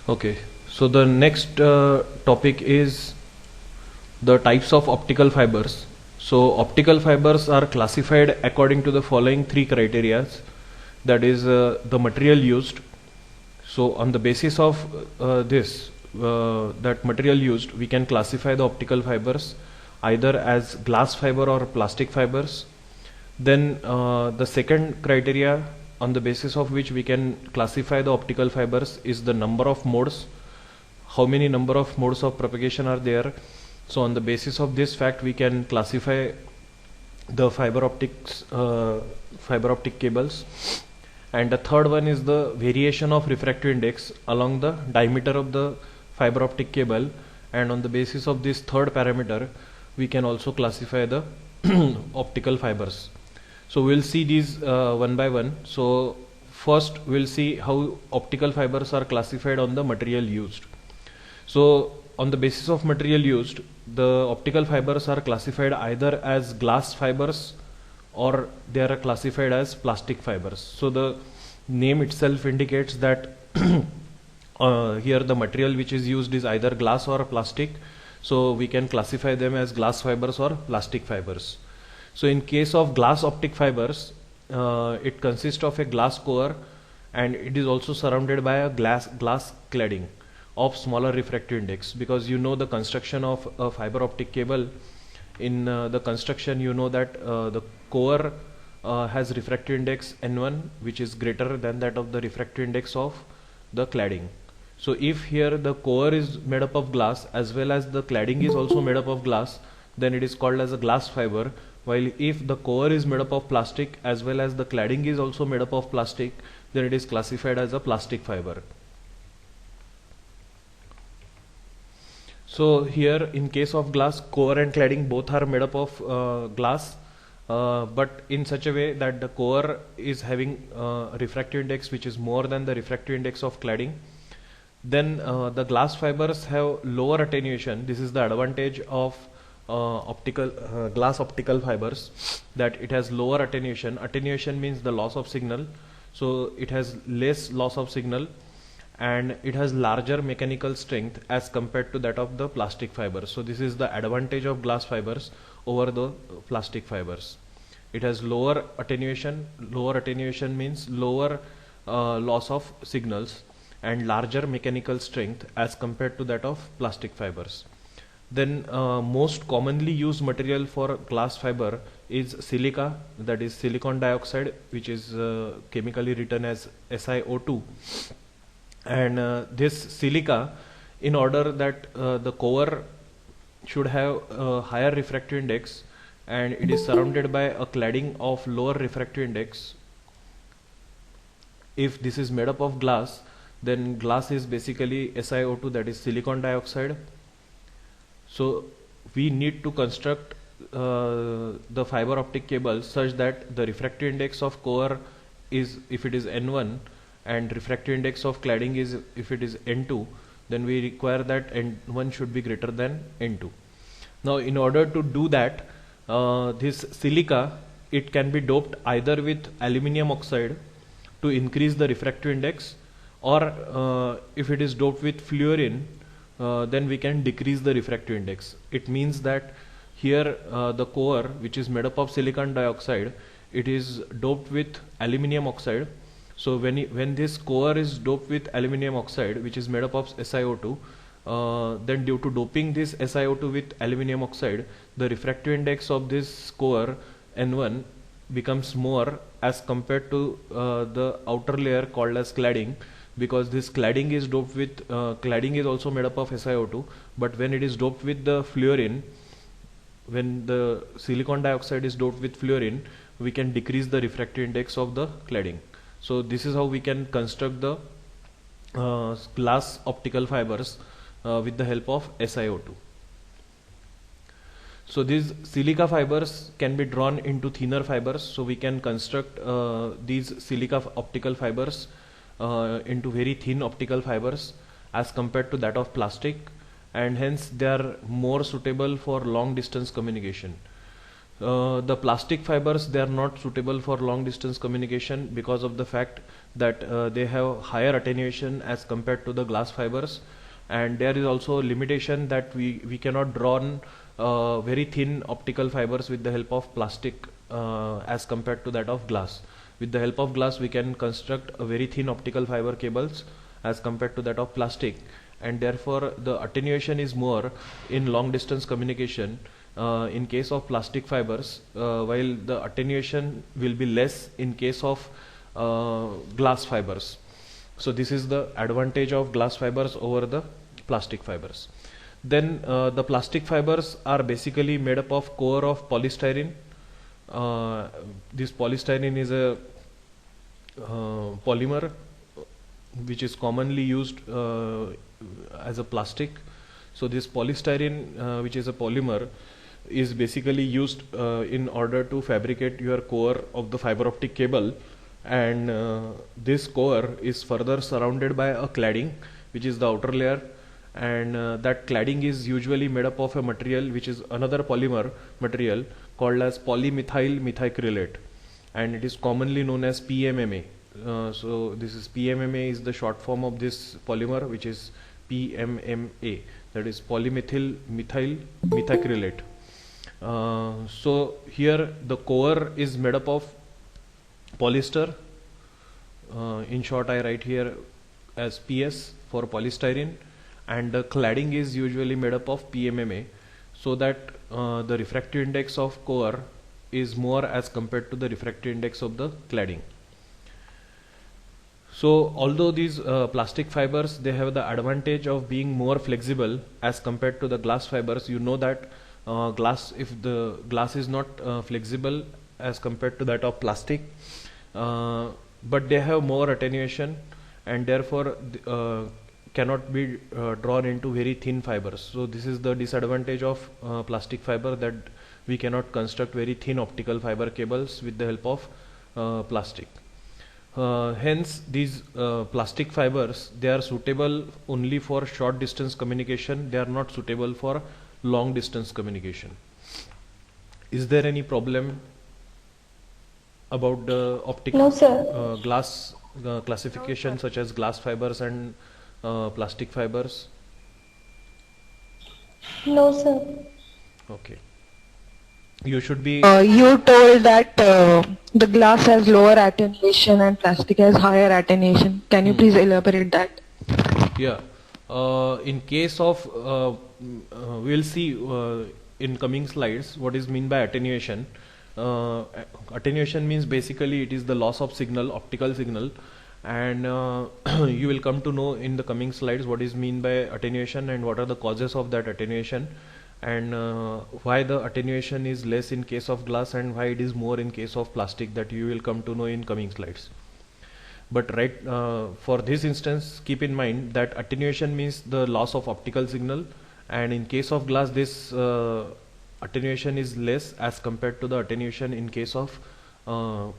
Okay, so the next topic is the types of optical fibers. So optical fibers are classified according to the following three criteria. That is the material used. So on the basis of that material used, we can classify the optical fibers either as glass fiber or plastic fibers. Then the second criteria on the basis of which we can classify the optical fibers is the number of modes. How many number of modes of propagation are there? So on the basis of this fact, we can classify the fiber optic cables. And the third one is the variation of refractive index along the diameter of the fiber optic cable, and on the basis of this third parameter we can also classify the optical fibers. So we'll see these one by one. So first we'll see how optical fibers are classified on the material used. So on the basis of material used, the optical fibers are classified either as glass fibers or they are classified as plastic fibers. So the name itself indicates that here the material which is used is either glass or plastic, so we can classify them as glass fibers or plastic fibers. So in case of glass optic fibers, it consists of a glass core and it is also surrounded by a glass cladding of smaller refractive index, because you know the construction of a fiber optic cable. In the construction, you know that the core has refractive index N1, which is greater than that of the refractive index of the cladding. So if here the core is made up of glass as well as the cladding is also made up of glass, then it is called as a glass fiber. While if the core is made up of plastic as well as the cladding is also made up of plastic, then it is classified as a plastic fiber. So here in case of glass, core and cladding both are made up of glass, but in such a way that the core is having refractive index which is more than the refractive index of cladding. Then the glass fibers have lower attenuation. This is the advantage of glass optical fibers, that it has lower attenuation. Attenuation means the loss of signal. So it has less loss of signal and it has larger mechanical strength as compared to that of the plastic fibers. So this is the advantage of glass fibers over the plastic fibers. It has lower attenuation. Lower attenuation means lower loss of signals and larger mechanical strength as compared to that of plastic fibers. Then most commonly used material for glass fiber is silica, that is silicon dioxide, which is chemically written as SiO2. And this silica, in order that the core should have a higher refractive index and it is surrounded by a cladding of lower refractive index, if this is made up of glass, then glass is basically SiO2, that is silicon dioxide. So we need to construct the fiber optic cable such that the refractive index of core is, if it is N1, and refractive index of cladding is, if it is N2, then we require that N1 should be greater than N2. Now in order to do that, this silica, it can be doped either with aluminium oxide to increase the refractive index, or if it is doped with fluorine, then we can decrease the refractive index. It means that here the core, which is made up of silicon dioxide, it is doped with aluminium oxide. So when this core is doped with aluminium oxide, which is made up of SiO2, then due to doping this SiO2 with aluminium oxide, the refractive index of this core N1 becomes more as compared to the outer layer called as cladding, because this cladding is doped with cladding is also made up of SiO2, but when it is doped with the fluorine, when the silicon dioxide is doped with fluorine, we can decrease the refractive index of the cladding. So this is how we can construct the glass optical fibers with the help of SiO2. So these silica fibers can be drawn into thinner fibers. So we can construct these silica optical fibers into very thin optical fibers as compared to that of plastic, and hence they are more suitable for long distance communication. The plastic fibers, they are not suitable for long distance communication because of the fact that they have higher attenuation as compared to the glass fibers, and there is also a limitation that we cannot draw on very thin optical fibers with the help of plastic as compared to that of glass. With the help of glass we can construct a very thin optical fiber cables as compared to that of plastic, and therefore the attenuation is more in long distance communication in case of plastic fibers, while the attenuation will be less in case of glass fibers. So this is the advantage of glass fibers over the plastic fibers. Then the plastic fibers are basically made up of core of polystyrene. This polystyrene is a polymer which is commonly used as a plastic. So this polystyrene, which is a polymer, is basically used in order to fabricate your core of the fiber optic cable, and this core is further surrounded by a cladding, which is the outer layer, and that cladding is usually made up of a material which is another polymer material called as polymethyl methacrylate, and it is commonly known as PMMA. So this is PMMA is the short form of this polymer, which is PMMA, that is polymethyl methyl methacrylate. So here the core is made up of polyester. In short, I write here as PS for polystyrene, and the cladding is usually made up of PMMA, so that the refractive index of core is more as compared to the refractive index of the cladding. So although these plastic fibers, they have the advantage of being more flexible as compared to the glass fibers. You know that glass, if the glass is not flexible as compared to that of plastic, but they have more attenuation, and therefore cannot be drawn into very thin fibers. So this is the disadvantage of plastic fiber, that we cannot construct very thin optical fiber cables with the help of plastic. Hence these plastic fibers, they are suitable only for short distance communication. They are not suitable for long distance communication. Is there any problem about the No, sir. glass classification, such as glass fibers and plastic fibers? No, sir. Okay. You should be You told that the glass has lower attenuation and plastic has higher attenuation. Can you please elaborate that? yeah. In case of we'll see in coming slides what is mean by attenuation. Attenuation means basically it is the loss of signal, optical signal, and you will come to know in the coming slides what is mean by attenuation and what are the causes of that attenuation, and why the attenuation is less in case of glass and why it is more in case of plastic, that you will come to know in coming slides. But for this instance, keep in mind that attenuation means the loss of optical signal, and in case of glass this attenuation is less as compared to the attenuation in case of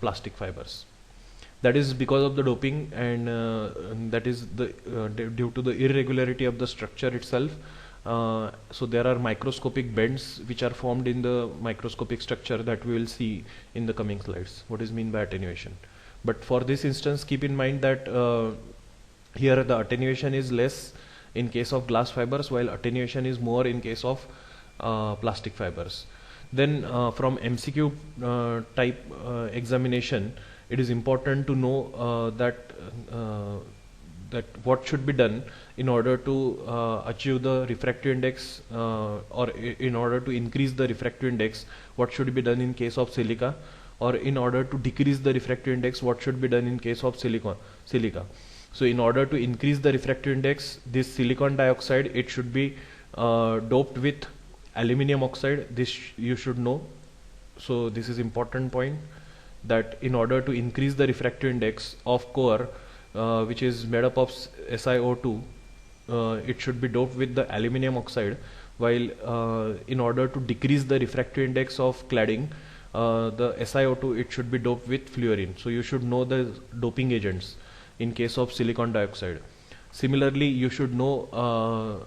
plastic fibers. That is because of the doping, and that is the due to the irregularity of the structure itself. So there are microscopic bends which are formed in the microscopic structure that we will see in the coming slides what is mean by attenuation. But for this instance, keep in mind that here the attenuation is less in case of glass fibers, while attenuation is more in case of plastic fibers. Then from MCQ type examination, it is important to know that what should be done in order to achieve the refractive index, or in order to increase the refractive index, what should be done in case of silica, or in order to decrease the refractive index, what should be done in case of silica. So in order to increase the refractive index, this silicon dioxide, it should be doped with aluminum oxide. This you should know. So this is important point, that in order to increase the refractive index of core, which is made up of SiO2, it should be doped with the aluminum oxide, while in order to decrease the refractive index of cladding, the SiO2, it should be doped with fluorine. So you should know the doping agents in case of silicon dioxide. Similarly, you should know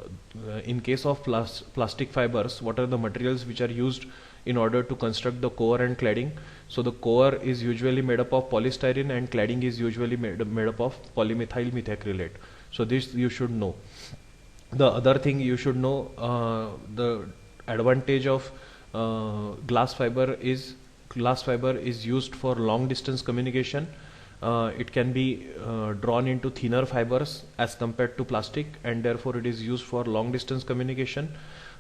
in case of plastic fibers, what are the materials which are used in order to construct the core and cladding. So the core is usually made up of polystyrene and cladding is usually made up of polymethyl methacrylate. So this you should know. The other thing you should know, the advantage of glass fiber is used for long distance communication. It can be drawn into thinner fibers as compared to plastic, and therefore it is used for long distance communication.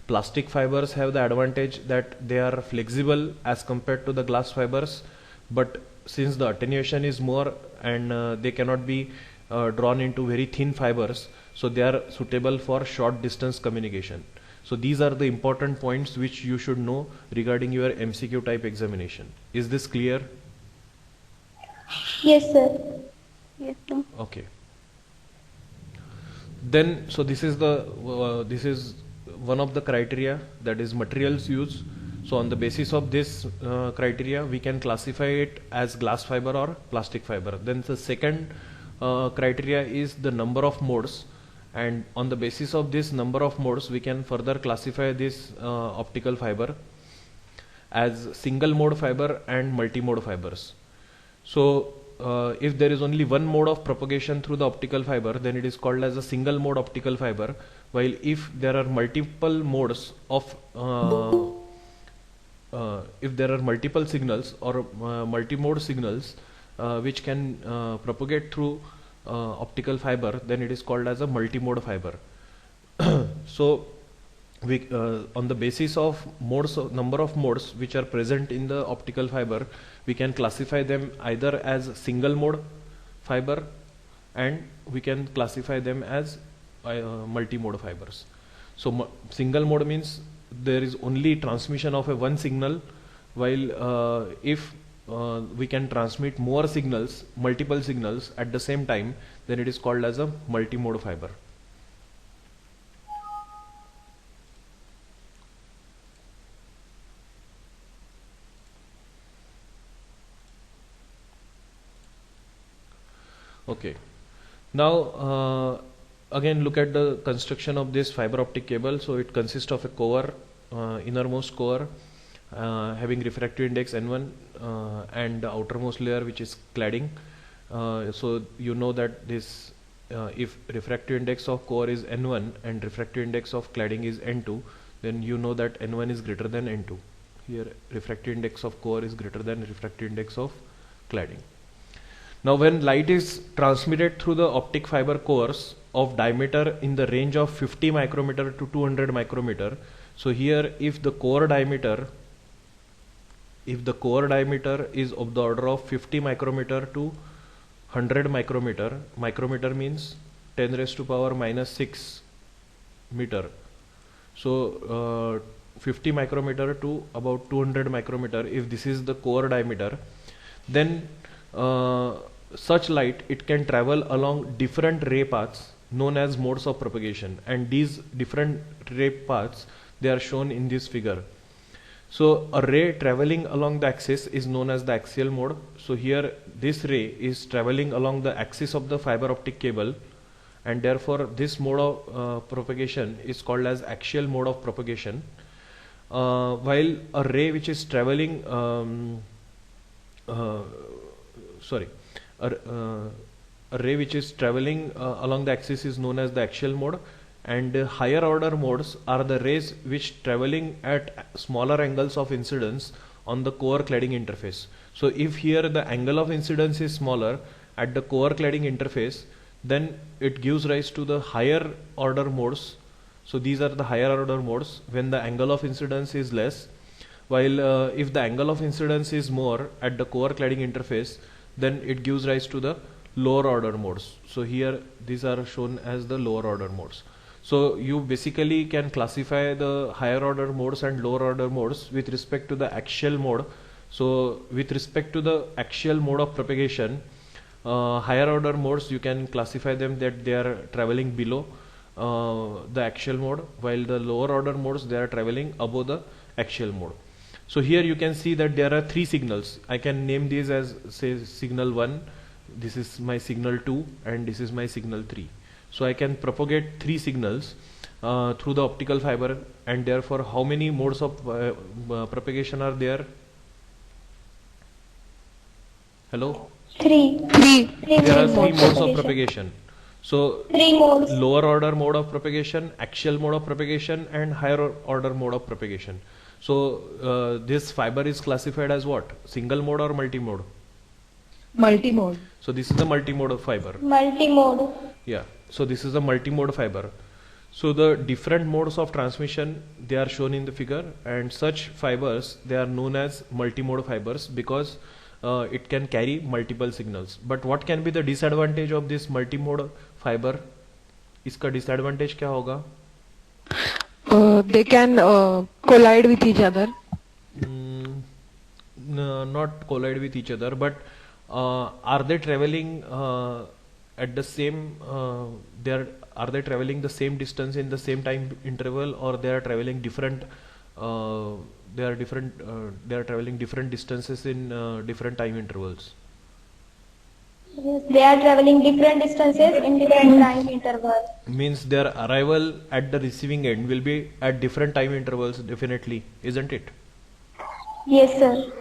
Plastic fibers have the advantage that they are flexible as compared to the glass fibers, but since the attenuation is more and they cannot be drawn into very thin fibers, so they are suitable for short distance communication. So these are the important points which you should know regarding your MCQ type examination. Is this clear? Yes, sir. Yes, sir. Okay. Then, so this is this is one of the criteria, that is materials used. So on the basis of this criteria, we can classify it as glass fiber or plastic fiber. Then the second criteria is the number of modes, and on the basis of this number of modes, we can further classify this optical fiber as single mode fiber and multi-mode fibers. So if there is only one mode of propagation through the optical fiber, then it is called as a single mode optical fiber, while if there are multiple modes of if there are multiple signals or multi-mode signals which can propagate through optical fiber, then it is called as a multi-mode fiber. So we on the basis of modes, number of modes which are present in the optical fiber, we can classify them either as single mode fiber, and we can classify them as multi-mode fibers. So single mode means there is only transmission of a one signal, while if we can transmit more signals, multiple signals at the same time, then it is called as a multi-mode fiber. Okay, now again look at the construction of this fiber optic cable. So it consists of a core, innermost core having refractive index N1 and the outermost layer which is cladding. So you know that this if refractive index of core is N1 and refractive index of cladding is N2, then you know that N1 is greater than N2. Here refractive index of core is greater than refractive index of cladding. Now when light is transmitted through the optic fiber cores of diameter in the range of 50 micrometer to 200 micrometer, so here if the core diameter is of the order of 50 micrometer to 100 micrometer, micrometer means 10 raised to power minus 6 meter. So 50 micrometer to about 200 micrometer, if this is the core diameter, then such light, it can travel along different ray paths known as modes of propagation, and these different ray paths, they are shown in this figure. So a ray traveling along the axis is known as the axial mode. So here this ray is traveling along the axis of the fiber optic cable, and therefore this mode of propagation is called as axial mode of propagation, while a ray which is traveling a ray which is traveling along the axis is known as the axial mode, and higher order modes are the rays which traveling at smaller angles of incidence on the core cladding interface. So if here the angle of incidence is smaller at the core cladding interface, then it gives rise to the higher order modes. So these are the higher order modes when the angle of incidence is less, while if the angle of incidence is more at the core cladding interface, then it gives rise to the lower order modes. So here these are shown as the lower order modes. So you basically can classify the higher order modes and lower order modes with respect to the axial mode. So with respect to the axial mode of propagation, higher order modes you can classify them that they are traveling below the axial mode, while the lower order modes, they are traveling above the axial mode. So here you can see that there are three signals. I can name these as, say, signal 1, this is my signal 2, and this is my signal 3. So I can propagate three signals, through the optical fiber, and therefore how many modes of propagation are there? Hello? Three. Three. Three There are modes three of modes of propagation. propagation. So Three modes. lower order mode of propagation, axial mode of propagation, and higher order mode of propagation. So this fiber is classified as what? Single mode or multi-mode? Multi-mode. So this is the multi-mode of fiber. Multi-mode. Yeah. So this is a multi-mode fiber. So the different modes of transmission, they are shown in the figure, and such fibers, they are known as multi-mode fibers because it can carry multiple signals. But what can be the disadvantage of this multi-mode fiber? इसका disadvantage क्या होगा? They can collide with each other. Not collide with each other, but are they traveling at the same? Are they traveling the same distance in the same time interval, or they are traveling different? They are different. They are traveling different distances in different time intervals. Yes, they are traveling different distances in different time intervals. Means their arrival at the receiving end will be at different time intervals, definitely, isn't it? Yes, sir.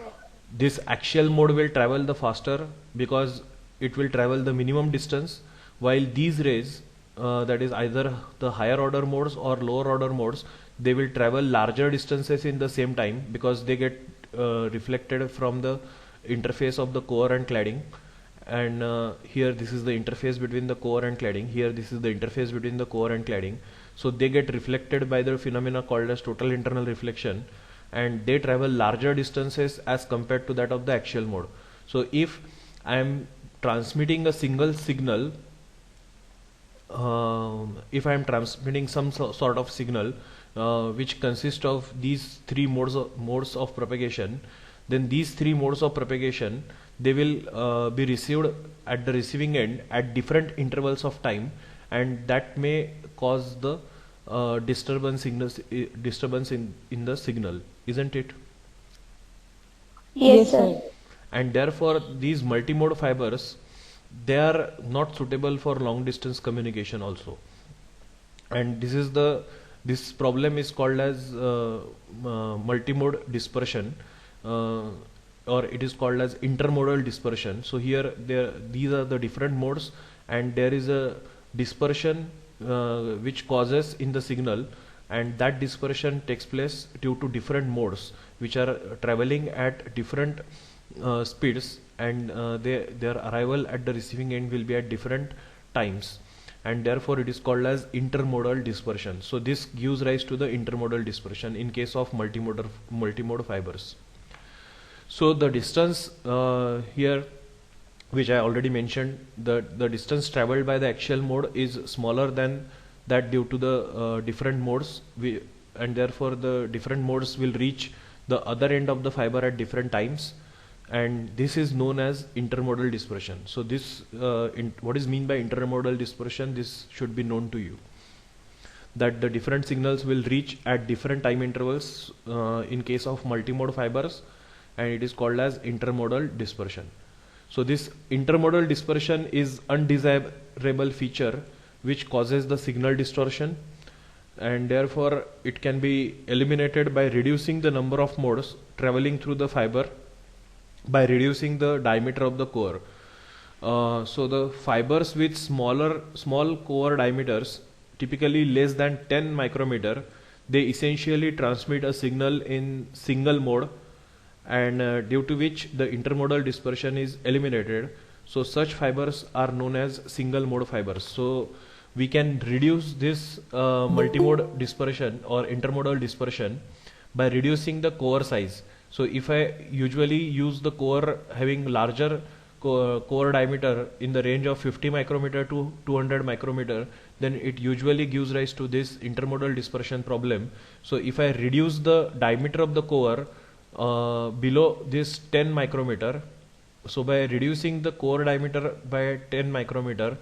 This axial mode will travel the faster because it will travel the minimum distance, while these rays, that is either the higher order modes or lower order modes, they will travel larger distances in the same time because they get reflected from the interface of the core and cladding. And here this is the interface between the core and cladding. Here this is the interface between the core and cladding. So they get reflected by the phenomena called as total internal reflection, and they travel larger distances as compared to that of the axial mode. So if I am transmitting a single signal, if I am transmitting some sort of signal which consists of these three modes of propagation, then these three modes of propagation, they will be received at the receiving end at different intervals of time, and that may cause the disturbance in the signal, isn't it? Yes, sir. And therefore these multimode fibers, they are not suitable for long distance communication also. And this problem is called as multimode dispersion, or it is called as intermodal dispersion. So here these are the different modes, and there is a dispersion which causes in the signal, and that dispersion takes place due to different modes which are traveling at different speeds, and their arrival at the receiving end will be at different times, and therefore it is called as intermodal dispersion. So this gives rise to the intermodal dispersion in case of multimode fibers. So the distance here, which I already mentioned, the distance traveled by the axial mode is smaller than that due to the different modes, and therefore the different modes will reach the other end of the fiber at different times, and this is known as intermodal dispersion. So this what is mean by intermodal dispersion, this should be known to you, that the different signals will reach at different time intervals in case of multimode fibers, and it is called as intermodal dispersion. So this intermodal dispersion is undesirable feature which causes the signal distortion, and therefore it can be eliminated by reducing the number of modes traveling through the fiber, by reducing the diameter of the core. So the fibers with small core diameters, typically less than 10 micrometer, they essentially transmit a signal in single mode, and due to which the intermodal dispersion is eliminated. So such fibers are known as single mode fibers. So we can reduce this multimode dispersion or intermodal dispersion by reducing the core size. So if I usually use the core having larger core diameter in the range of 50 micrometer to 200 micrometer, then it usually gives rise to this intermodal dispersion problem. So if I reduce the diameter of the core below this 10 micrometer, so by reducing the core diameter by 10 micrometer,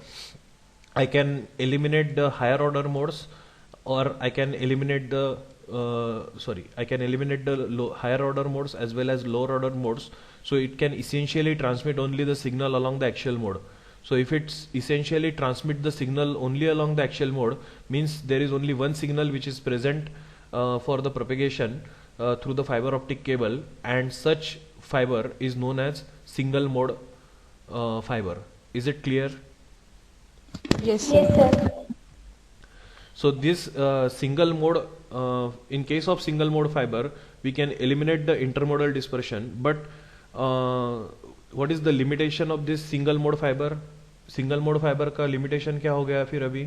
I can eliminate the higher order modes, or I can eliminate the higher order modes as well as lower order modes. So it can essentially transmit only the signal along the axial mode. So if it's essentially transmit the signal only along the axial mode, means there is only one signal which is present for the propagation through the fiber optic cable, and such fiber is known as single mode fiber. Is it clear? Yes, Yes, sir. sir. So this single mode, in case of single mode fiber, we can eliminate the intermodal dispersion. But what is the limitation of this single mode fiber? Single mode fibre का limitation क्या हो गया फिर अभी?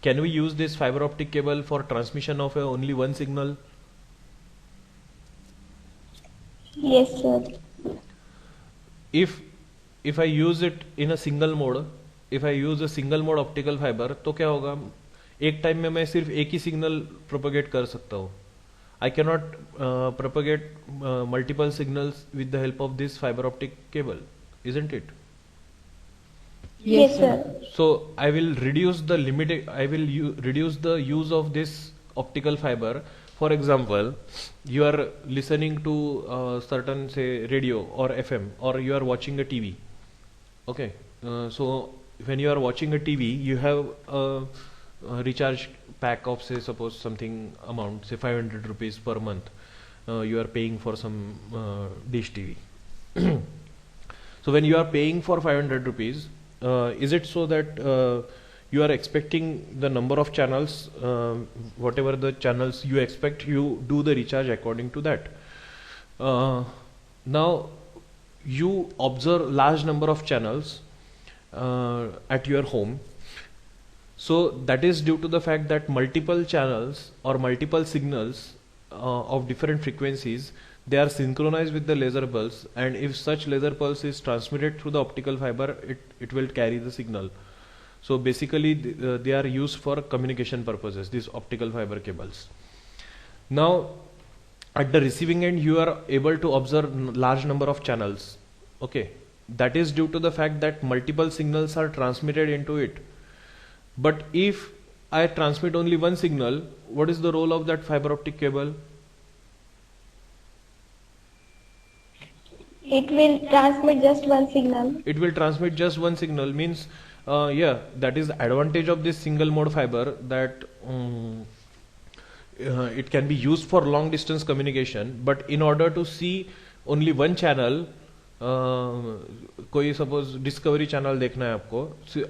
Can we use this fiber optic cable for transmission of only one signal? Yes, sir. If I use it in a single mode, if I use a single mode optical fiber, तो क्या होगा? एक time में मैं सिर्फ एक ही signal propagate कर सकता हूँ. I cannot propagate multiple signals with the help of this fiber optic cable, isn't it? Yes, sir. So I will reduce the reduce the use of this optical fiber. For example, you are listening to certain, say, radio or FM, or you are watching a TV. Okay, so when you are watching a TV, you have a recharge pack of, say, suppose something amount, say 500 rupees per month. You are paying for some dish TV. So when you are paying for 500 rupees, is it so that you are expecting the number of channels, whatever the channels you expect, you do the recharge according to that. Now you observe large number of channels at your home. So that is due to the fact that multiple channels or multiple signals of different frequencies, they are synchronized with the laser pulse, and if such laser pulse is transmitted through the optical fiber, it will carry the signal. So basically they are used for communication purposes, these optical fiber cables. Now at the receiving end, you are able to observe large number of channels. Okay, that is due to the fact that multiple signals are transmitted into it. But if I transmit only one signal, what is the role of that fiber optic cable? It will transmit just one signal. It will transmit just one signal, means yeah, that is the advantage of this single mode fiber, that it can be used for long distance communication. But in order to see only one channel, कोई suppose discovery channel देखना है आपको,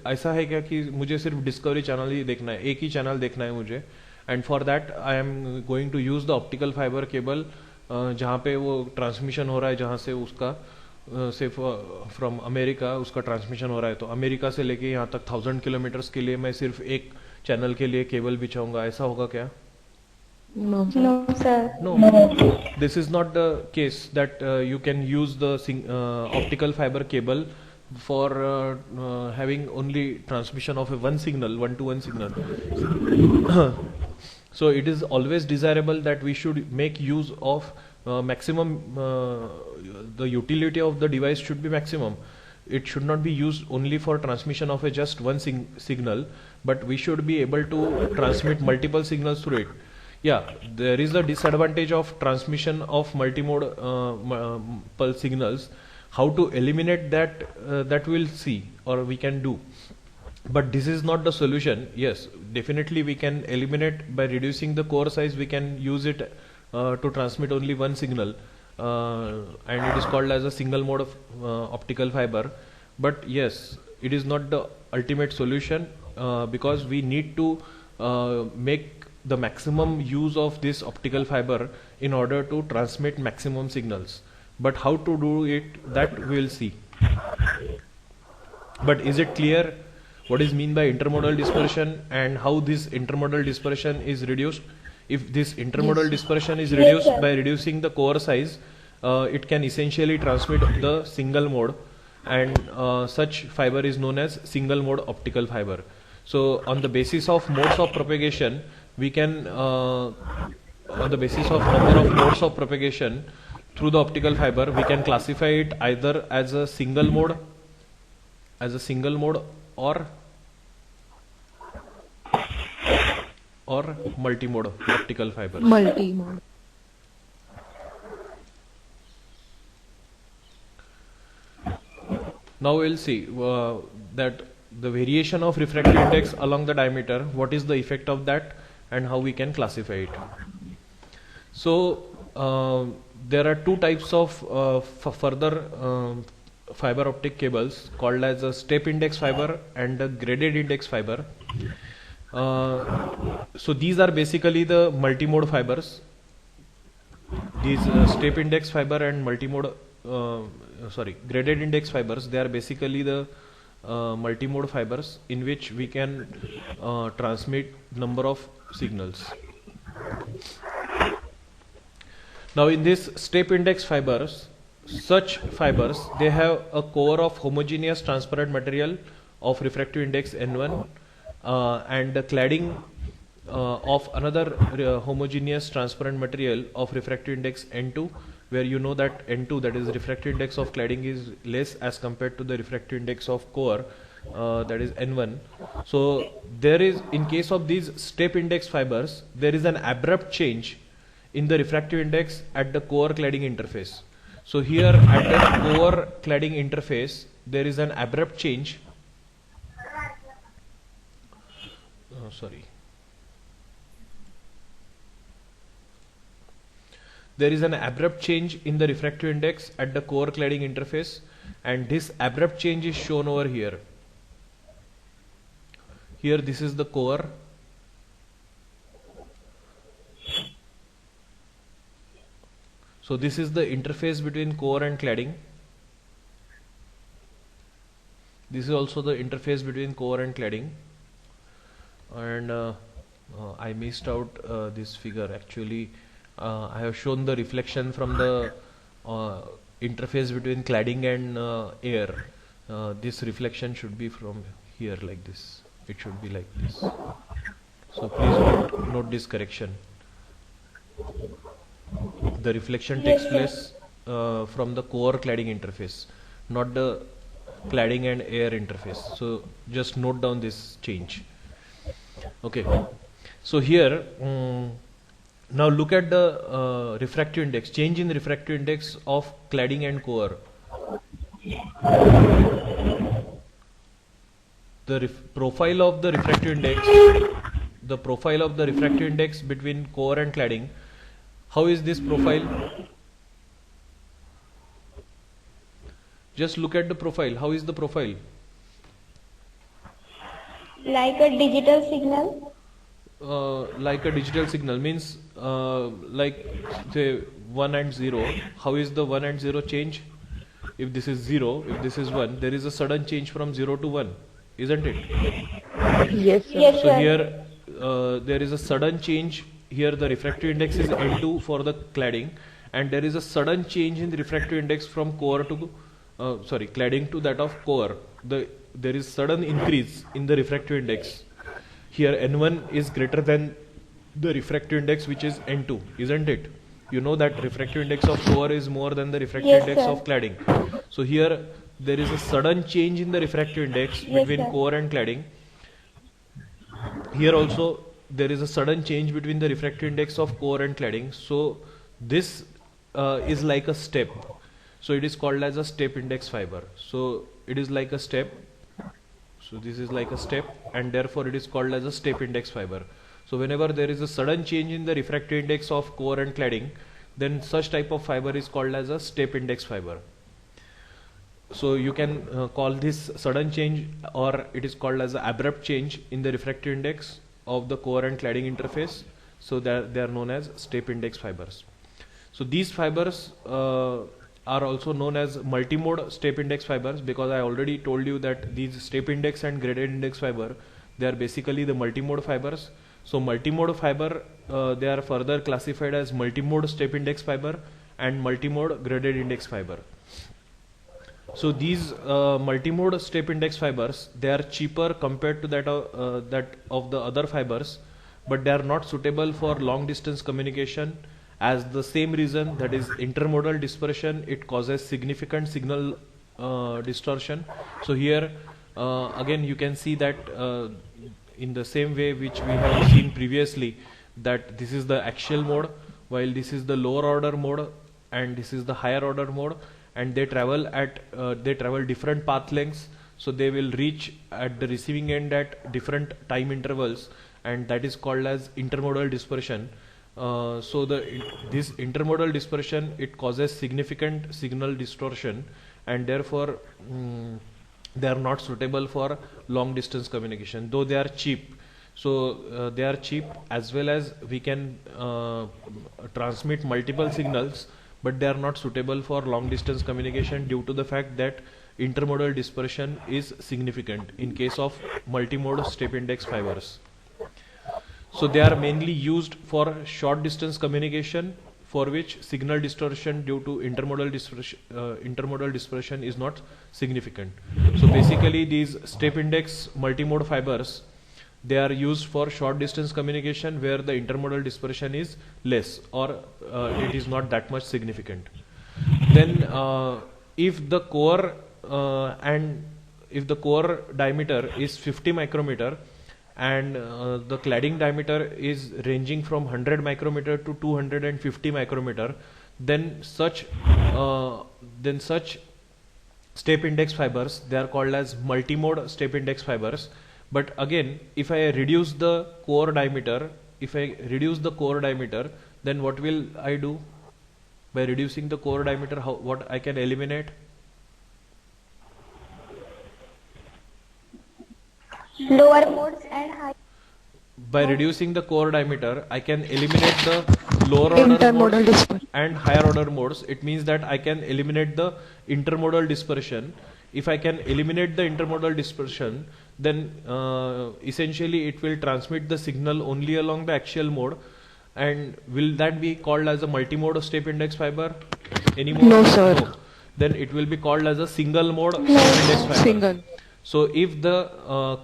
ऐसा है क्या कि मुझे सिर्फ डिस्कवरी चैनल ही देखना है, एक ही चैनल देखना है मुझे, and for that I am going to use the optical fibre cable, जहाँ पे वो ट्रांसमिशन हो रहा है, जहाँ से उसका से फ्रॉम अमेरिका उसका ट्रांसमिशन हो रहा है, तो अमेरिका से लेके यहाँ तक 1000 किलोमीटर्स के लिए मैं सिर्फ एक चैनल के लिए केबल बिछाऊंगा, ऐसा होगा क्या? No, sir. No, sir. No, this is not the case that you can use the optical fiber cable for having only transmission of a one signal, one-to-one signal. So it is always desirable that we should make use of maximum, the utility of the device should be maximum. It should not be used only for transmission of a just one signal, but we should be able to transmit multiple signals through it. Yeah, there is a disadvantage of transmission of multimode pulse signals. How to eliminate that, that we'll see or we can do. But this is not the solution. Yes, definitely we can eliminate by reducing the core size. We can use it to transmit only one signal, and it is called as a single mode of optical fiber. But yes, it is not the ultimate solution, because we need to make the maximum use of this optical fiber in order to transmit maximum signals. But how to do it, that we will see. But is it clear what is mean by intermodal dispersion and how this intermodal dispersion is reduced? If this intermodal dispersion is reduced by reducing the core size, it can essentially transmit the single mode, and such fiber is known as single mode optical fiber. So on the basis of modes of propagation, we can on the basis of number of modes of propagation through the optical fiber, we can classify it either as a single mode or multi-mode optical fiber. Multi-mode. Now we'll see that the variation of refractive index along the diameter, what is the effect of that and how we can classify it. So there are two types of further fiber optic cables called as a step index fiber and a graded index fiber. So these are basically the multimode fibers. These step index fiber and graded index fibers, they are basically the multimode fibers in which we can transmit number of signals. Now in this step index fibers, such fibers, they have a core of homogeneous transparent material of refractive index N1 and the cladding of another homogeneous transparent material of refractive index N2, where you know that N2, that is refractive index of cladding, is less as compared to the refractive index of core, that is N1. So there is, in case of these step index fibers, there is an abrupt change in the refractive index at the core cladding interface. So here at the core cladding interface, there is an abrupt change. There is an abrupt change in the refractive index at the core cladding interface, and this abrupt change is shown over here. Here this is the core. So this is the interface between core and cladding. This is also the interface between core and cladding. And I missed out this figure. Actually, I have shown the reflection from the interface between cladding and air. This reflection should be from here like this. It should be like this. So please note this correction. The reflection takes place from the core cladding interface, not the cladding and air interface. So just note down this change. Okay. So here, now look at the refractive index, change in the refractive index of cladding and core. The profile of the refractive index, between core and cladding. How is this profile? Just look at the profile. How is the profile? Like a digital signal. Like a digital signal means like say 1 and 0. How is the 1 and 0 change? If this is 0, if this is 1, there is a sudden change from 0 to 1, isn't it? Yes, sir. Yes, So sir. here there is a sudden change. Here the refractive index is N2 for the cladding, and there is a sudden change in the refractive index from core to cladding to that of core. There is sudden increase in the refractive index. Here N1 is greater than the refractive index, which is N2, isn't it? You know that refractive index of core is more than the refractive Yes, index sir. of cladding. So here there is a sudden change in the refractive index Yes, between sir. core and cladding. Here also there is a sudden change between the refractive index of core and cladding. So this is like a step. So it is called as a step index fiber. So it is like a step. So this is like a step, and therefore it is called as a step index fiber. So whenever there is a sudden change in the refractive index of core and cladding, then such type of fiber is called as a step index fiber. So you can call this sudden change, or it is called as an abrupt change in the refractive index of the core and cladding interface. So they are known as step index fibers. So these fibers are also known as multimode step index fibers, because I already told you that these step index and graded index fiber, they are basically the multimode fibers. So multimode fiber, they are further classified as multimode step index fiber and multimode graded index fiber. So these multimode step index fibers, they are cheaper compared to that of the other fibers, but they are not suitable for long distance communication, as the same reason, that is intermodal dispersion, it causes significant signal distortion. So here again you can see that in the same way which we have seen previously, that this is the axial mode, while this is the lower order mode and this is the higher order mode, and they travel at different path lengths, so they will reach at the receiving end at different time intervals, and that is called as intermodal dispersion. This intermodal dispersion, it causes significant signal distortion, and therefore they are not suitable for long distance communication, though they are cheap. So they are cheap, as well as we can transmit multiple signals, but they are not suitable for long distance communication due to the fact that intermodal dispersion is significant in case of multimode step index fibers. So they are mainly used for short distance communication, for which signal distortion due to intermodal dispersion is not significant. So basically these step index multimode fibers, they are used for short distance communication where the intermodal dispersion is less, or it is not that much significant. Then if the core diameter is 50 micrometer, and the cladding diameter is ranging from 100 micrometer to 250 micrometer, then such step index fibers, they are called as multimode step index fibers. But again, if I reduce the core diameter, then what will I do? By reducing the core diameter, what I can eliminate? Lower modes and high. By reducing the core diameter, I can eliminate the lower order Intermodal modes dispersion. and higher order modes. It means that I can eliminate the intermodal dispersion. If I can eliminate the intermodal dispersion, then essentially it will transmit the signal only along the axial mode. And will that be called as a multimode step index fiber anymore? No, sir. No. Then it will be called as a single mode step index fiber. Single. So if the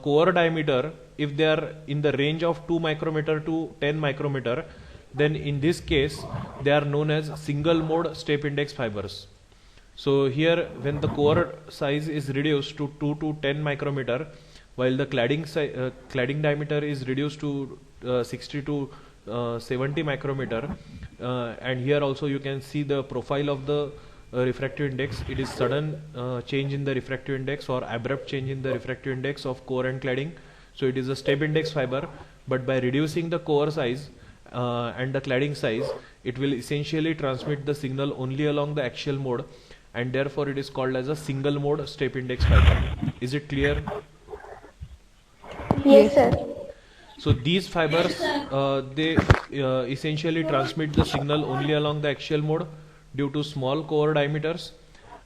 core diameter, if they are in the range of 2 micrometer to 10 micrometer, then in this case they are known as single mode step index fibers. So here, when the core size is reduced to 2 to 10 micrometer, while the cladding diameter is reduced to 60 to 70 micrometer, and here also you can see the profile of the refractive index. It is sudden change in the refractive index or abrupt change in the refractive index of core and cladding. So it is a step index fiber, but by reducing the core size and the cladding size, it will essentially transmit the signal only along the axial mode, and therefore it is called as a single mode step index fiber. Is it clear? Yes, sir. So these fibers, they essentially transmit the signal only along the axial mode due to small core diameters,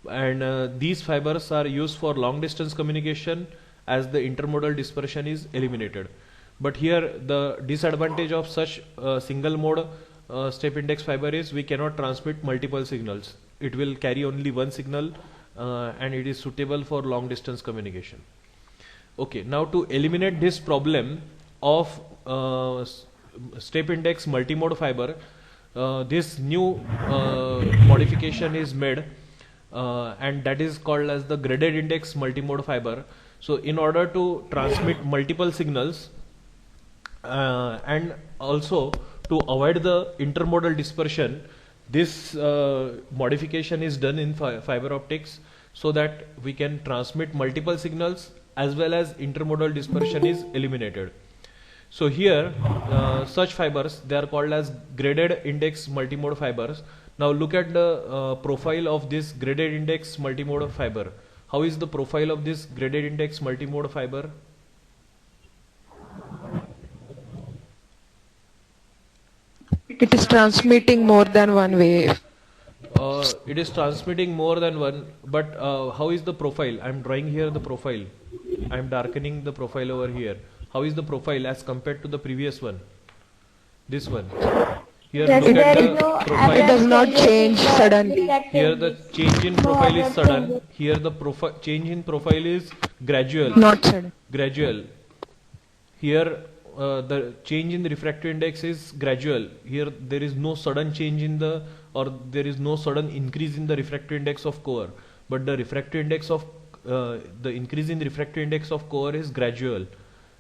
and these fibers are used for long distance communication as the intermodal dispersion is eliminated. But here the disadvantage of such single mode step index fiber is we cannot transmit multiple signals. It will carry only one signal, and it is suitable for long distance communication. Okay, now to eliminate this problem of step index multimode fiber, this new modification is made, and that is called as the graded index multimode fiber. So in order to transmit multiple signals and also to avoid the intermodal dispersion, this modification is done in fiber optics, so that we can transmit multiple signals as well as intermodal dispersion is eliminated. So here such fibers, they are called as graded index multimode fibers. Now look at the profile of this graded index multimode fiber. How is the profile of this graded index multimode fiber? It is transmitting more than one wave. It is transmitting more than one, but how is the profile? I am drawing here the profile. I am darkening the profile over here. How is the profile as compared to the previous one? This one. Here Yes, look there at is the no profile. It does not change suddenly. Here the change in profile is abrupt sudden. changes. Here the change in profile is gradual. Not sudden. Gradual. Here the change in the refractive index is gradual. Here there is no sudden change in the, or there is no sudden increase in the refractive index of core, but the refractive index of the increase in the refractive index of core is gradual.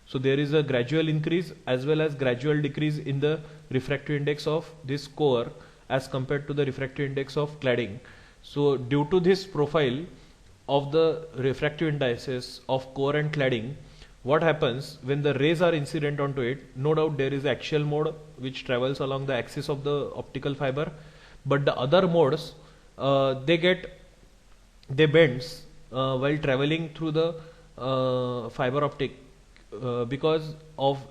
So there is a gradual increase as well as gradual decrease in the refractive index of this core as compared to the refractive index of cladding. So due to this profile of the refractive indices of core and cladding, what happens when the rays are incident onto it? No doubt there is axial mode which travels along the axis of the optical fiber, but the other modes they bends while traveling through the fiber optic because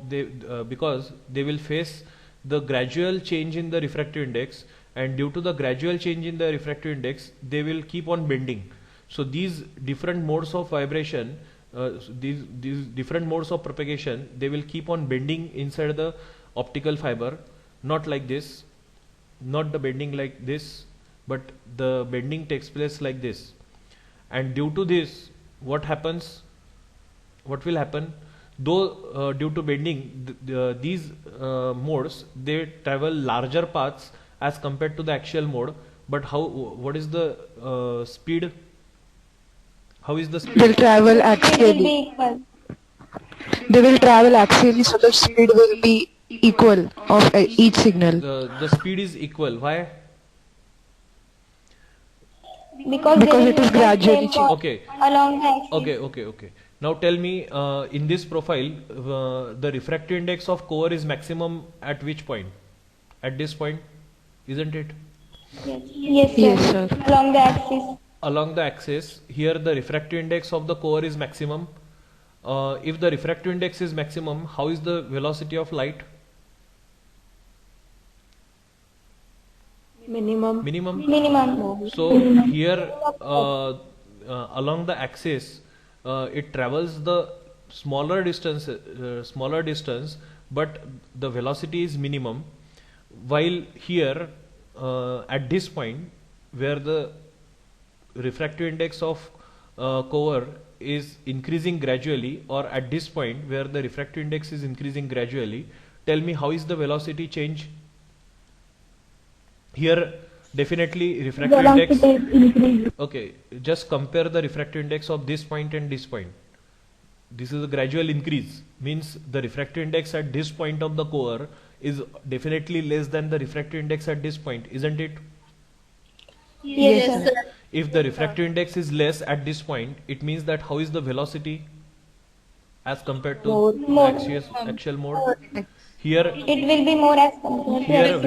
they will face the gradual change in the refractive index, and due to the gradual change in the refractive index they will keep on bending. So these different modes of vibration, these different modes of propagation, they will keep on bending inside the optical fiber, not like this, not the bending like this, but the bending takes place like this. And due to this, what will happen, though due to bending these modes they travel larger paths as compared to the axial mode, but what is the speed, how is the They will speed? travel Speed will axially. be equal. They will travel axially, so the speed will be equal of each signal. The speed is equal. Why? Because Because they it will is move at gradually same changing. Okay. along the axis. Okay. Now tell me, in this profile, the refractive index of core is maximum at which point? At this point, isn't it? Yes, sir. Yes, sir. Along the axis. Along the axis, here the refractive index of the core is maximum. If the refractive index is maximum, how is the velocity of light? Minimum. Minimum. So here along the axis, it travels the smaller distance, but the velocity is minimum. While here at this point, where the refractive index of core is increasing gradually, or at this point where the refractive index is increasing gradually, tell me how is the velocity change? Here definitely refractive index. Okay, just compare the refractive index of this point and this point. This is a gradual increase, means the refractive index at this point of the core is definitely less than the refractive index at this point, isn't it? Yes, sir. If the refractive index is less at this point, it means that how is the velocity as compared to More. the axial mode? Here It will be more as compared to here axial.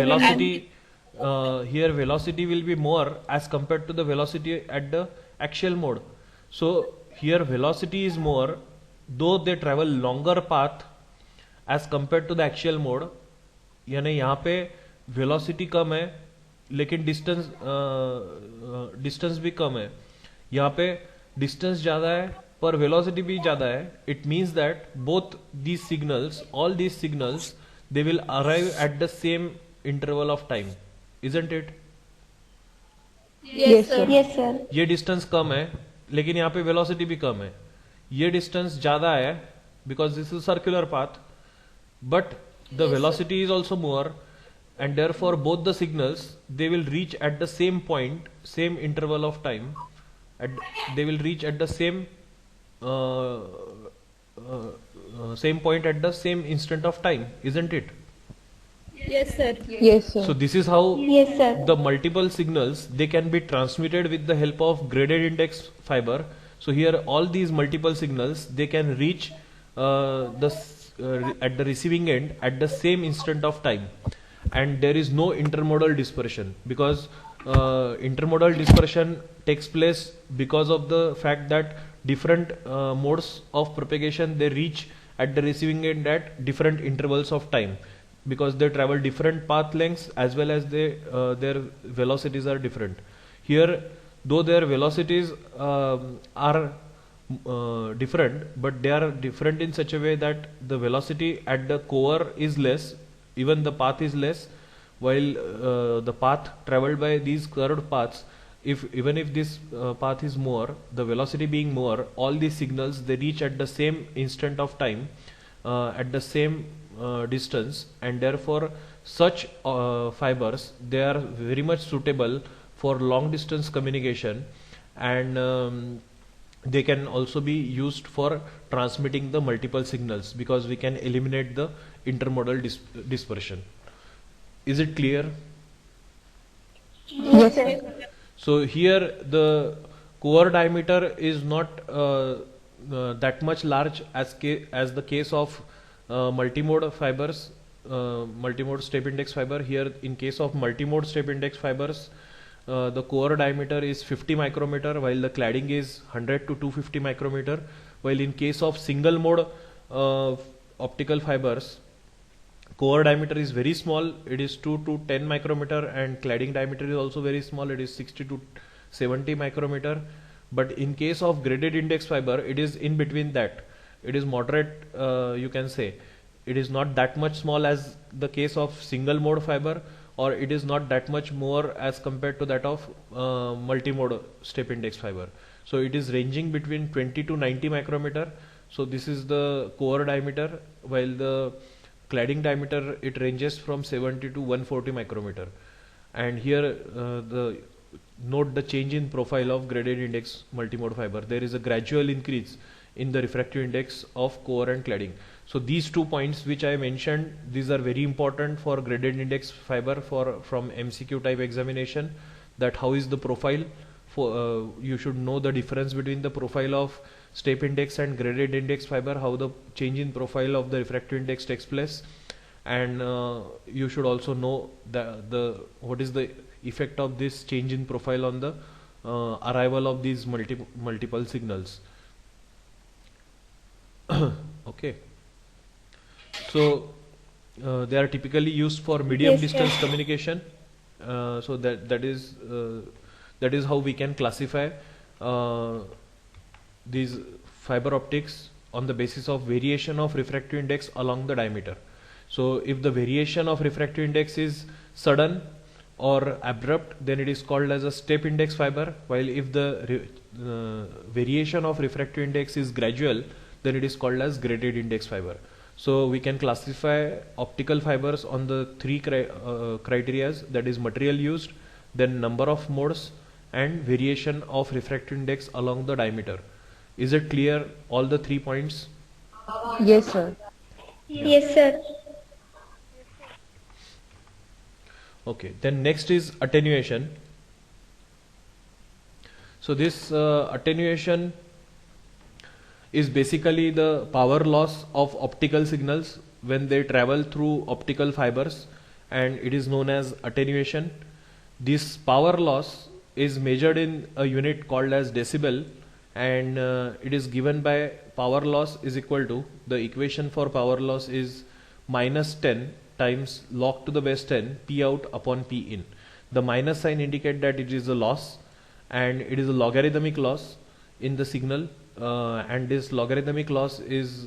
velocity will be more as compared to the velocity at the axial mode. So here velocity is more, though they travel longer path as compared to the axial mode. यानी यहाँ पे velocity कम है लेकिन distance भी कम है. यहाँ पे distance ज़्यादा है पर velocity भी ज़्यादा है. It means that both these signals, all these signals, they will arrive at the same interval of time, isn't it? Yes, sir. Yes, sir. ये distance कम है लेकिन यहाँ पे velocity भी कम है. ये distance ज़्यादा है because this is circular path, but the velocity is also more, and therefore both the signals they will reach at the same point, same interval of time, and they will reach at the same same point at the same instant of time, isn't it? Yes, sir. So this is how Yes, sir. the multiple signals they can be transmitted with the help of graded index fiber. So here all these multiple signals they can reach at the receiving end at the same instant of time, and there is no intermodal dispersion, because intermodal dispersion takes place because of the fact that different modes of propagation they reach at the receiving end at different intervals of time, because they travel different path lengths as well as their velocities are different. Here, though their velocities are different, but they are different in such a way that the velocity at the core is less, even the path is less, while the path traveled by these curved paths, even if this path is more, the velocity being more, all these signals they reach at the same instant of time, at the same distance, and therefore such fibers they are very much suitable for long distance communication, and they can also be used for transmitting the multiple signals, because we can eliminate the intermodal dispersion. Is it clear? Yes, sir. So here the core diameter is not that much large as the case of multimode fibers, multimode step index fiber. Here in case of multimode step index fibers, the core diameter is 50 micrometer while the cladding is 100 to 250 micrometer, while in case of single mode optical fibers, core diameter is very small, it is 2 to 10 micrometer, and cladding diameter is also very small, it is 60 to 70 micrometer. But in case of graded index fiber, it is in between that, it is moderate, you can say. It is not that much small as the case of single mode fiber, or it is not that much more as compared to that of multimode step index fiber. So it is ranging between 20 to 90 micrometer. So this is the core diameter, while the cladding diameter, it ranges from 70 to 140 micrometer. And here note the change in profile of graded index multimode fiber. There is a gradual increase in the refractive index of core and cladding. So these 2 points which I mentioned, these are very important for graded index fiber from MCQ type examination, that how is the profile for you should know the difference between the profile of step index and graded index fiber, how the change in profile of the refractive index takes place, and you should also know the what is the effect of this change in profile on the arrival of these multiple signals. Okay, so they are typically used for medium Yes, distance sir. communication. So that is how we can classify these fiber optics on the basis of variation of refractive index along the diameter. So if the variation of refractive index is sudden or abrupt, then it is called as a step index fiber, while if the variation of refractive index is gradual, then it is called as graded index fiber. So we can classify optical fibers on the three criterias, that is material used, then number of modes, and variation of refractive index along the diameter. Is it clear, all the 3 points? Yes, sir. Yes, sir. Okay, then next is attenuation. So this attenuation is basically the power loss of optical signals when they travel through optical fibers, and it is known as attenuation. This power loss is measured in a unit called as decibel, and it is given by power loss is equal to, the equation for power loss is minus 10 times log to the base 10 P out upon P in. The minus sign indicate that it is a loss, and it is a logarithmic loss in the signal, and this logarithmic loss is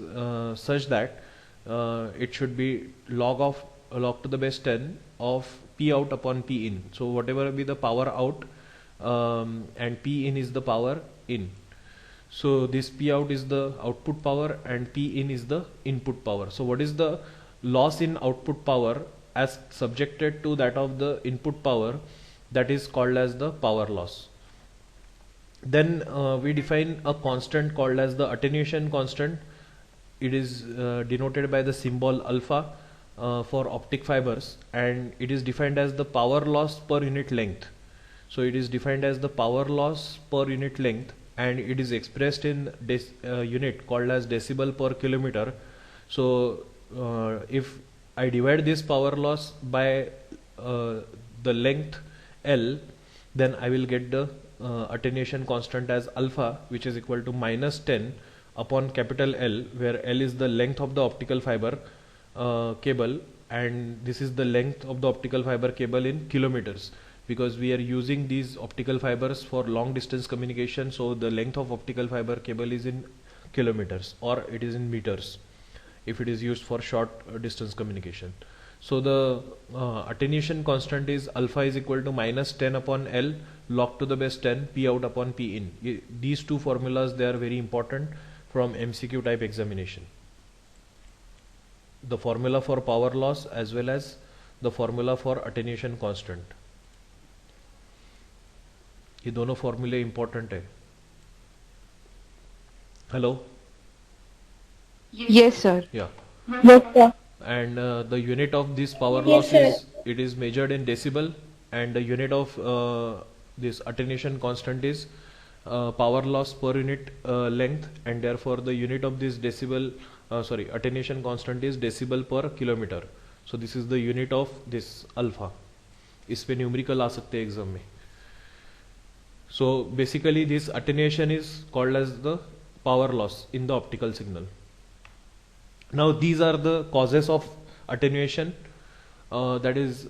such that it should be log to the base 10 of P out upon P in. So whatever be the power out, and P in is the power in. So this P out is the output power and P in is the input power. So what is the loss in output power as subjected to that of the input power? That is called as the power loss. Then we define a constant called as the attenuation constant. It is denoted by the symbol alpha for optic fibers, and it is defined as the power loss per unit length. So it is defined as the power loss per unit length, and it is expressed in unit called as decibel per kilometer. So if I divide this power loss by the length L, then I will get the attenuation constant as alpha, which is equal to minus 10 upon capital L, where L is the length of the optical fiber cable, and this is the length of the optical fiber cable in kilometers, because we are using these optical fibers for long distance communication. So the length of optical fiber cable is in kilometers, or it is in meters if it is used for short distance communication. So the attenuation constant is alpha is equal to minus 10 upon L log to the base 10 P out upon P in. These two formulas, they are very important from MCQ type examination. The formula for power loss as well as the formula for attenuation constant. ये दोनों फॉर्मूले important है. Hello. Yes, sir. Yeah. Yes, sir. And the unit of this power Yes, loss sir. is, it is measured in decibel, and the unit of this attenuation constant is power loss per unit length, and therefore the unit of this decibel attenuation constant is decibel per kilometer. So this is the unit of this alpha. इस पे numerical आ सकते हैं exam में. So basically this attenuation is called as the power loss in the optical signal. Now these are the causes of attenuation. That is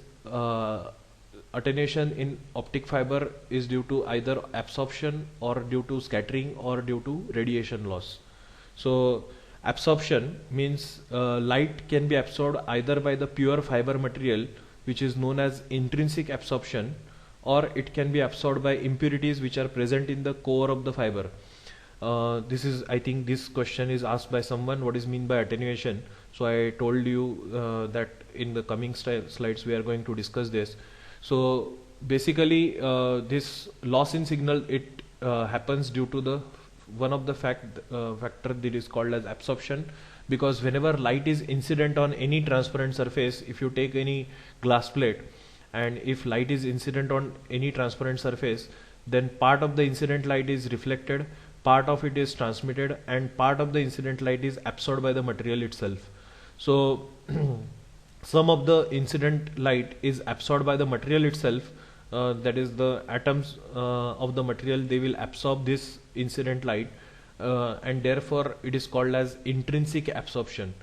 attenuation in optic fiber is due to either absorption or due to scattering or due to radiation loss. So absorption means light can be absorbed either by the pure fiber material, which is known as intrinsic absorption, or it can be absorbed by impurities which are present in the core of the fiber. This is, I think this question is asked by someone, what is mean by attenuation. So I told you that in the coming slides we are going to discuss this. So basically this loss in signal, it happens due to the one of the factor that is called as absorption, because whenever light is incident on any transparent surface, if you take any glass plate and if light is incident on any transparent surface, then part of the incident light is reflected, part of it is transmitted, and part of the incident light is absorbed by the material itself. So some of the incident light is absorbed by the material itself, that is the atoms of the material, they will absorb this incident light, and therefore it is called as intrinsic absorption.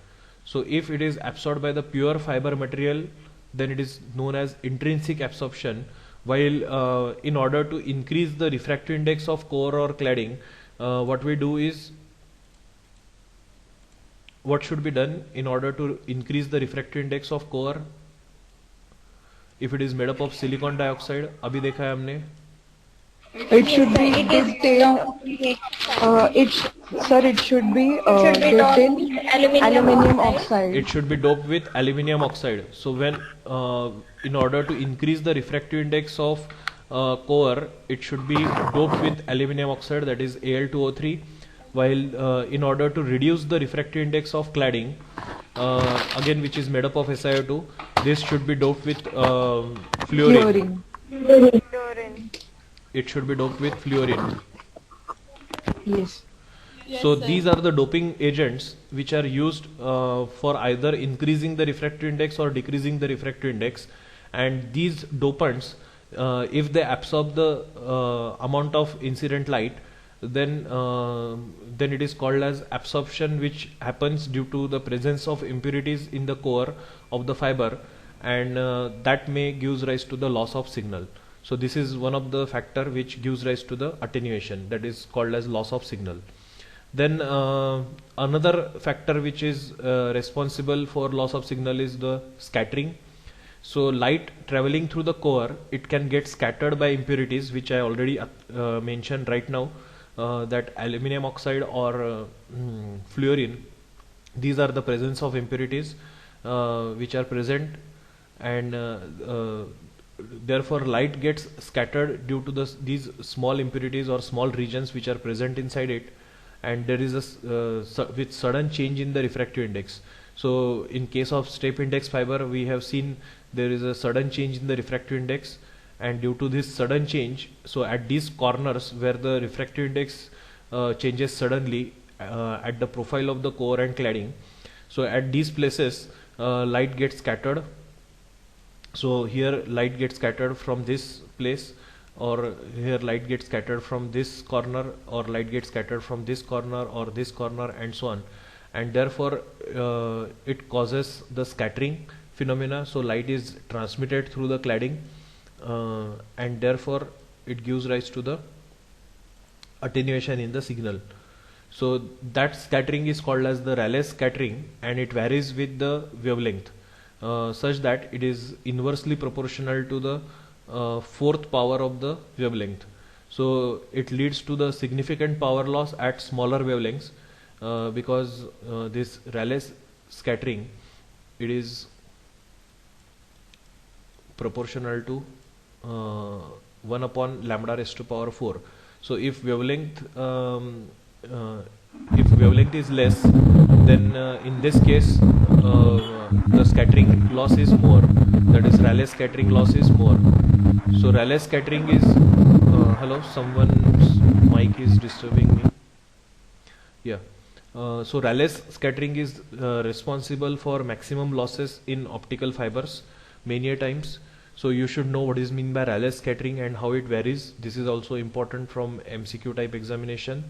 So if it is absorbed by the pure fiber material, then it is known as intrinsic absorption, while in order to increase the refractive index of core or cladding, what we do is, what should be done in order to increase the refractive index of core if it is made up of silicon dioxide? अभी देखा है हमने. It should be dipped in, it should be dipped in aluminum oxide. It should be doped with aluminum oxide. So when in order to increase the refractive index of core, it should be doped with aluminum oxide, that is Al2O3, while in order to reduce the refractive index of cladding, again which is made up of SiO2, this should be doped with fluorine. It should be doped with fluorine. Yes. So these are the doping agents which are used for either increasing the refractive index or decreasing the refractive index, and these dopants, if they absorb the amount of incident light, then it is called as absorption, which happens due to the presence of impurities in the core of the fiber, and that may gives rise to the loss of signal. So this is one of the factor which gives rise to the attenuation, that is called as loss of signal. Then another factor which is responsible for loss of signal is the scattering. So light traveling through the core, it can get scattered by impurities, which I already mentioned right now, that aluminum oxide or fluorine, these are the presence of impurities which are present, and therefore light gets scattered due to these small impurities or small regions which are present inside it, and there is a with sudden change in the refractive index. So in case of step index fiber, we have seen there is a sudden change in the refractive index, and due to this sudden change, so at these corners where the refractive index changes suddenly at the profile of the core and cladding, so at these places light gets scattered. So here light gets scattered from this place, or here light gets scattered from this corner, or light gets scattered from this corner or this corner, and so on, and therefore it causes the scattering phenomena. So light is transmitted through the cladding, and therefore it gives rise to the attenuation in the signal. So that scattering is called as the Rayleigh scattering, and it varies with the wavelength, such that it is inversely proportional to the fourth power of the wavelength. So it leads to the significant power loss at smaller wavelengths, because this Rayleigh scattering, it is proportional to 1 upon lambda raised to power 4. So if wavelength is less, then in this case the scattering loss is more, that is Rayleigh scattering loss is more. So Rayleigh scattering is Hello, someone's mic is disturbing me. Yeah. So Rayleigh's scattering is responsible for maximum losses in optical fibers many a times. So you should know what is mean by Rayleigh's scattering and how it varies. This is also important from MCQ type examination.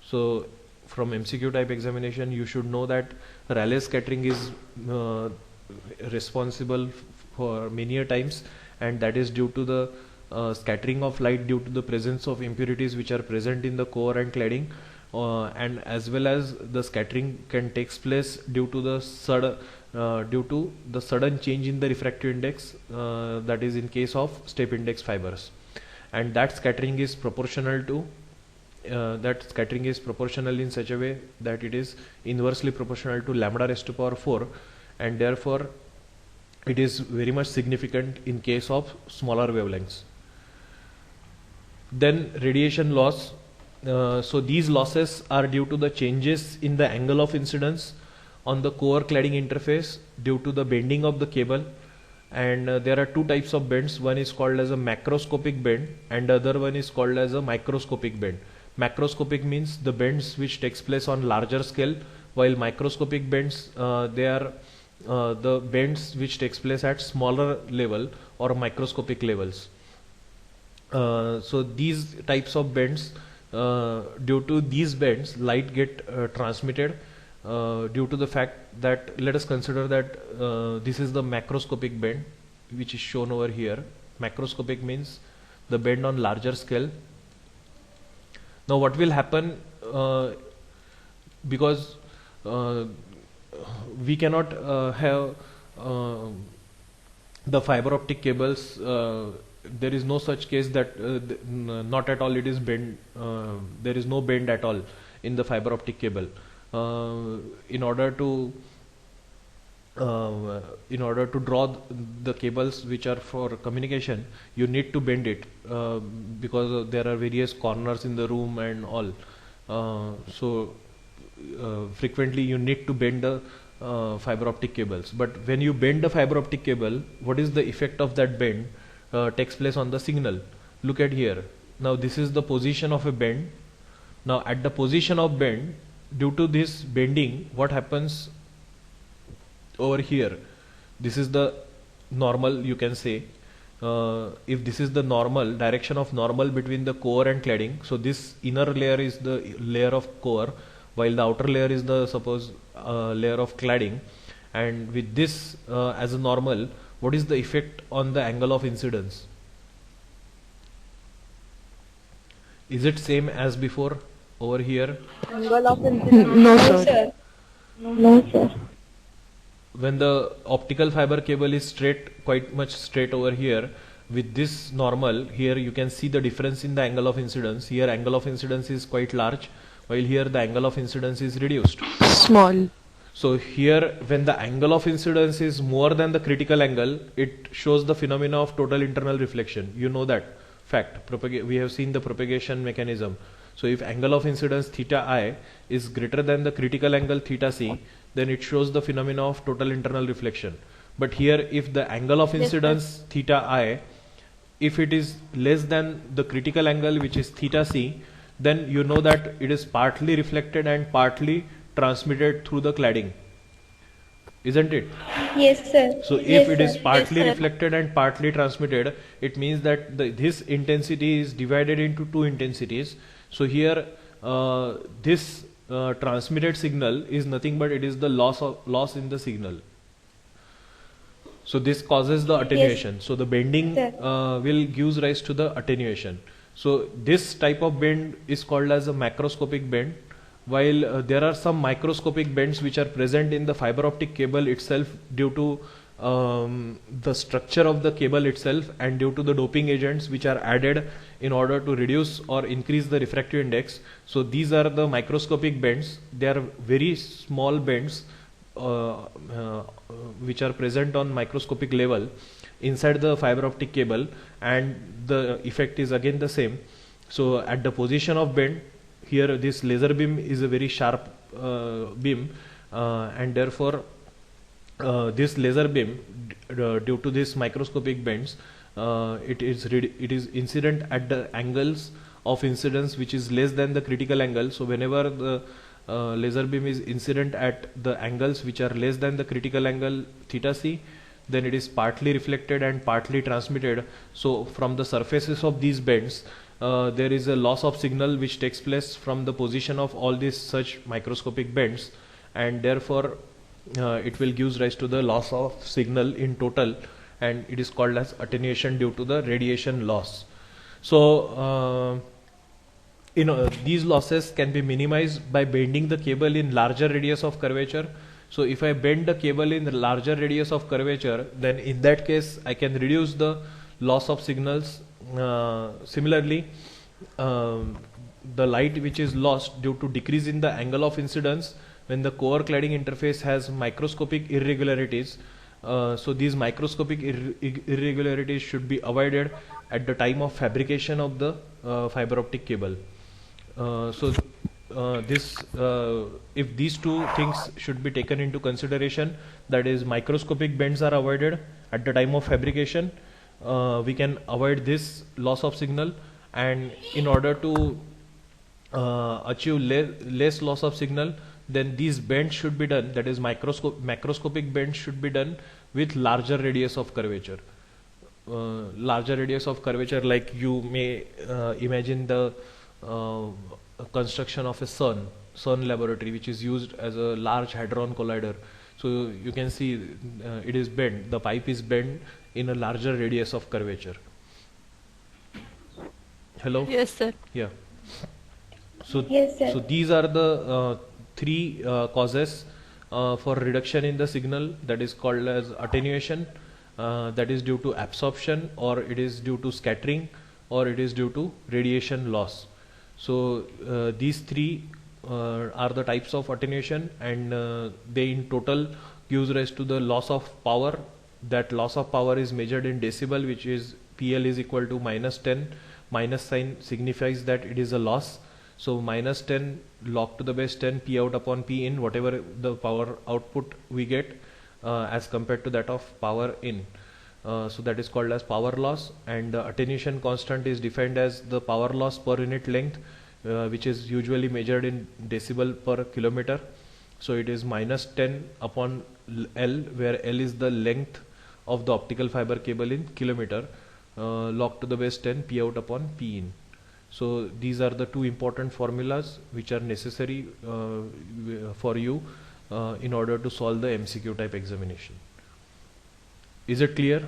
So from MCQ type examination, you should know that Rayleigh's scattering is responsible for many a times, and that is due to the scattering of light due to the presence of impurities which are present in the core and cladding, and as well as the scattering can takes place due to the sudden change in the refractive index, that is in case of step index fibers, and that scattering is proportional to in such a way that it is inversely proportional to lambda raised to power 4, and therefore it is very much significant in case of smaller wavelengths. Then radiation loss. So these losses are due to the changes in the angle of incidence on the core cladding interface due to the bending of the cable, and there are two types of bends. One is called as a macroscopic bend and the other one is called as a microscopic bend. Macroscopic means the bends which takes place on larger scale, while microscopic bends they are the bends which takes place at smaller level or microscopic levels. So these types of bends, due to these bends light get transmitted due to the fact that, let us consider that this is the macroscopic bend which is shown over here. Macroscopic means the bend on larger scale. Now what will happen, because we cannot have the fiber optic cables, there is no such case that not at all it is bend, there is no bend at all in the fiber optic cable. In order to draw the cables which are for communication, you need to bend it, because there are various corners in the room and all. So frequently you need to bend the fiber optic cables. But when you bend the fiber optic cable, what is the effect of that bend takes place on the signal? Look at here. Now this is the position of a bend. Now at the position of bend, due to this bending, what happens over here? This is the normal, you can say. If this is the normal direction of normal between the core and cladding, so this inner layer is the layer of core, while the outer layer is the suppose layer of cladding, and with this as a normal, what is the effect on the angle of incidence? Is it same as before over here? Angle of incidence. No, sir. No, sir. When the optical fiber cable is straight, quite much straight over here, with this normal, here you can see the difference in the angle of incidence. Here angle of incidence is quite large, while here the angle of incidence is reduced. Small. So here when the angle of incidence is more than the critical angle, it shows the phenomena of total internal reflection. You know that fact. We have seen the propagation mechanism. So if angle of incidence theta I is greater than the critical angle theta C, then it shows the phenomena of total internal reflection. But here if the angle of incidence theta I, if it is less than the critical angle which is theta C, then you know that it is partly reflected and partly transmitted through the cladding, isn't it? Yes, sir. So if Yes, it is sir. partly Yes, sir. reflected and partly transmitted, it means that this intensity is divided into two intensities. So here this transmitted signal is nothing but it is the loss in the signal. So this causes the attenuation. So the bending will gives rise to the attenuation. So this type of bend is called as a macroscopic bend, while there are some microscopic bends which are present in the fiber optic cable itself due to the structure of the cable itself and due to the doping agents which are added in order to reduce or increase the refractive index. So these are the microscopic bends. They are very small bends which are present on microscopic level inside the fiber optic cable, and the effect is again the same. So at the position of bend, here this laser beam is a very sharp beam, and therefore this laser beam due to this microscopic bends it is incident at the angles of incidence which is less than the critical angle. So whenever the laser beam is incident at the angles which are less than the critical angle theta c, then it is partly reflected and partly transmitted. So from the surfaces of these bends there is a loss of signal which takes place from the position of all these such microscopic bends, and therefore it will give rise to the loss of signal in total, and it is called as attenuation due to the radiation loss. So these losses can be minimized by bending the cable in larger radius of curvature. So if I bend the cable in the larger radius of curvature, then in that case I can reduce the loss of signals. Similarly, the light which is lost due to decrease in the angle of incidence when the core cladding interface has microscopic irregularities. So these microscopic irregularities should be avoided at the time of fabrication of the fiber optic cable. If these two things should be taken into consideration, that is microscopic bends are avoided at the time of fabrication, we can avoid this loss of signal, and in order to achieve less loss of signal, then these bends should be done, that is macroscopic bends should be done with larger radius of curvature. Larger radius of curvature, like you may imagine the construction of a CERN laboratory, which is used as a large hadron collider. So you can see it is bent, the pipe is bent in a larger radius of curvature. Hello? Yes, sir. Yeah. So, Yes, sir. so these are the three causes for reduction in the signal, that is called as attenuation, that is due to absorption, or it is due to scattering, or it is due to radiation loss. So these three are the types of attenuation, and they in total gives rise to the loss of power. That loss of power is measured in decibel, which is PL is equal to -10. Minus sign signifies that it is a loss. So -10 log to the base 10 P out upon P in, whatever the power output we get as compared to that of power in. So that is called as power loss, and the attenuation constant is defined as the power loss per unit length, which is usually measured in decibel per kilometer. So it is -10 upon L, where L is the length of the optical fiber cable in kilometer, log to the base 10 P out upon P in. So these are the two important formulas which are necessary for you in order to solve the MCQ type examination. Is it clear?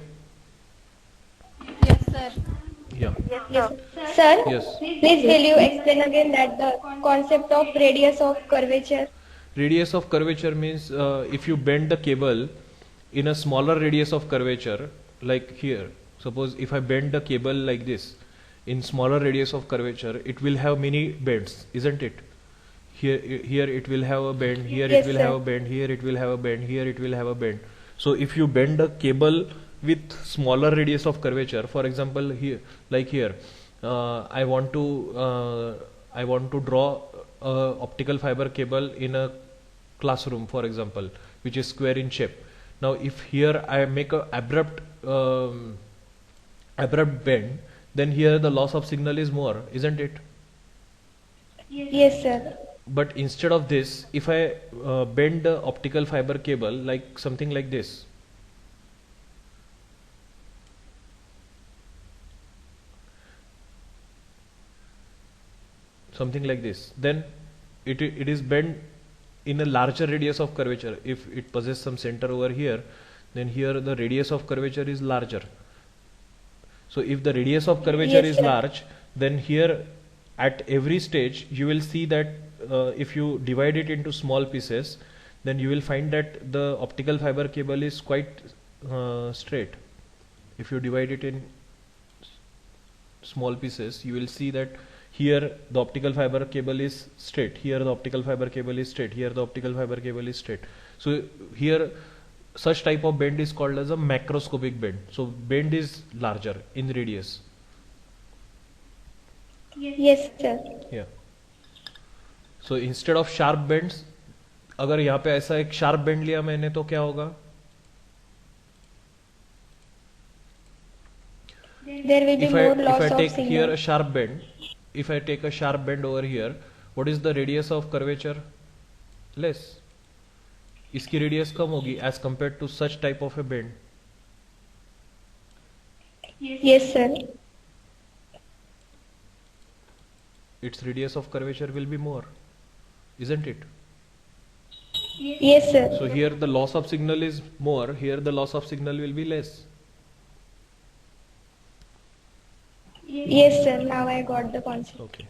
Yes, sir. Yeah. Yes. Sir, Yes. please will you explain again that the concept of radius of curvature? Radius of curvature means if you bend the cable in a smaller radius of curvature, like here, suppose if I bend the cable like this in smaller radius of curvature, it will have many bends, isn't it? Here it will have a bend, here Yes, it will sir. have a bend, here it will have a bend, here it will have a bend. So if you bend the cable with smaller radius of curvature, for example here, like here, I want to draw a optical fiber cable in a classroom, for example, which is square in shape. Now if here I make a abrupt bend, then here the loss of signal is more, isn't it? Yes, sir. But instead of this, if I bend the optical fiber cable like something like this, then it is bent in a larger radius of curvature. If it possesses some center over here, then here the radius of curvature is larger. So if the radius of curvature Yes, is sir. large, then here at every stage you will see that if you divide it into small pieces, then you will find that the optical fiber cable is quite straight. If you divide it in small pieces, you will see that here the optical fiber cable is straight, here the optical fiber cable is straight, here the optical fiber cable is straight. So here such type of bend is called as a macroscopic bend. So bend is larger in radius. Yes, sir. Yeah. So instead of sharp bends, अगर यहाँ पे ऐसा एक sharp bend लिया मैंने तो क्या होगा? there will be if more I loss of take here signal. a sharp bend, if I take a sharp bend over here, what is the radius of curvature? Less. इसकी radius कम होगी as compared to such type of a bend. Yes, sir. Its radius of curvature will be more, isn't it? Yes, sir. So here the loss of signal is more, here the loss of signal will be less. Yes, sir. Now I got the concept. Okay.